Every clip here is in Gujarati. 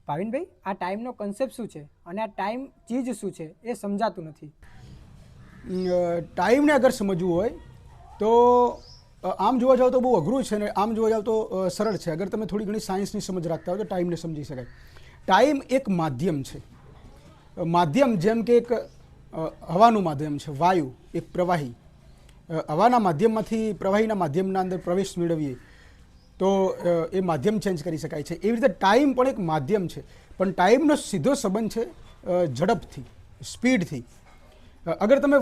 ભાવિનભાઈ, આ ટાઈમનો કન્સેપ્ટ શું છે અને આ ટાઈમ ચીજ શું છે એ સમજાતું નથી. ટાઈમને અગર સમજવું હોય તો આમ જોવા જાવ તો બહુ અઘરું છે ને આમ જોવા જાવ તો સરળ છે. અગર તમે થોડી ઘણી સાયન્સની સમજ રાખતા હોય તો ટાઈમને સમજી શકાય. ટાઈમ એક માધ્યમ છે. માધ્યમ જેમ કે એક હવાનું માધ્યમ છે, વાયુ એક પ્રવાહી. હવાના માધ્યમમાંથી પ્રવાહીના માધ્યમના અંદર પ્રવેશ મેળવીએ તો એ માધ્યમ ચેન્જ કરી શકાય છે. એવી રીતે ટાઈમ પણ એક માધ્યમ છે, પણ ટાઈમનો સીધો સંબંધ છે ઝડપથી, સ્પીડથી. અગર તમે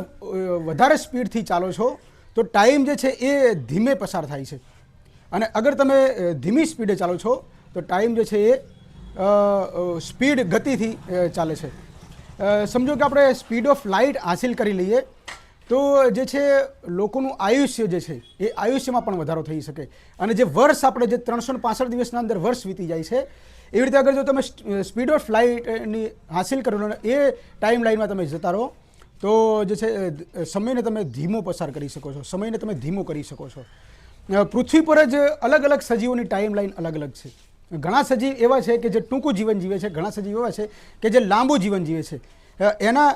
વધારે સ્પીડથી ચાલો છો તો ટાઈમ જે છે એ ધીમે પસાર થાય છે, અને અગર તમે ધીમી સ્પીડે ચાલો છો તો ટાઈમ જે છે એ સ્પીડ ગતિથી ચાલે છે. સમજો કે આપણે સ્પીડ ઓફ લાઇટ હાંસિલ કરી લઈએ તો જે છે લોકોનું આયુષ્ય જે છે એ આયુષ્યમાં પણ વધારો થઈ શકે. અને જે વર્ષ આપણે જે 365 દિવસના અંદર વર્ષ વીતી જાય છે, એવી રીતે અગર જો તમે સ્પીડ ઓફ લાઇટની હાંસિલ કરો અને એ ટાઈમ લાઈનમાં તમે જતા રહો તો જે છે સમયને તમે ધીમો પસાર કરી શકો છો, સમયને તમે ધીમો કરી શકો છો. પૃથ્વી પર જ અલગ અલગ સજીવોની ટાઈમ લાઈન અલગ અલગ છે. ઘણા સજીવ એવા છે કે જે ટૂંકું જીવન જીવે છે, ઘણા સજીવ એવા છે કે જે લાંબુ જીવન જીવે છે. એના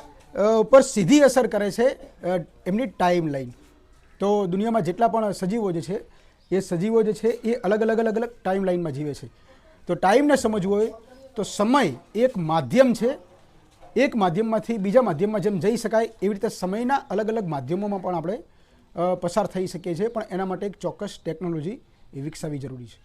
પર સીધી અસર કરે છે એમની ટાઈમ લાઈન. તો દુનિયામાં જેટલા પણ સજીવો જે છે એ સજીવો જે છે એ અલગ અલગ અલગ અલગ ટાઈમ લાઈનમાં જીવે છે. તો ટાઈમને સમજવું હોય તો સમય એક માધ્યમ છે. એક માધ્યમમાંથી બીજા માધ્યમમાં જેમ જઈ શકાય એવી રીતે સમયના અલગ અલગ માધ્યમોમાં પણ આપણે પસાર થઈ શકીએ છીએ, પણ એના માટે એક ચોક્કસ ટેકનોલોજી એ વિકસાવવી જરૂરી છે.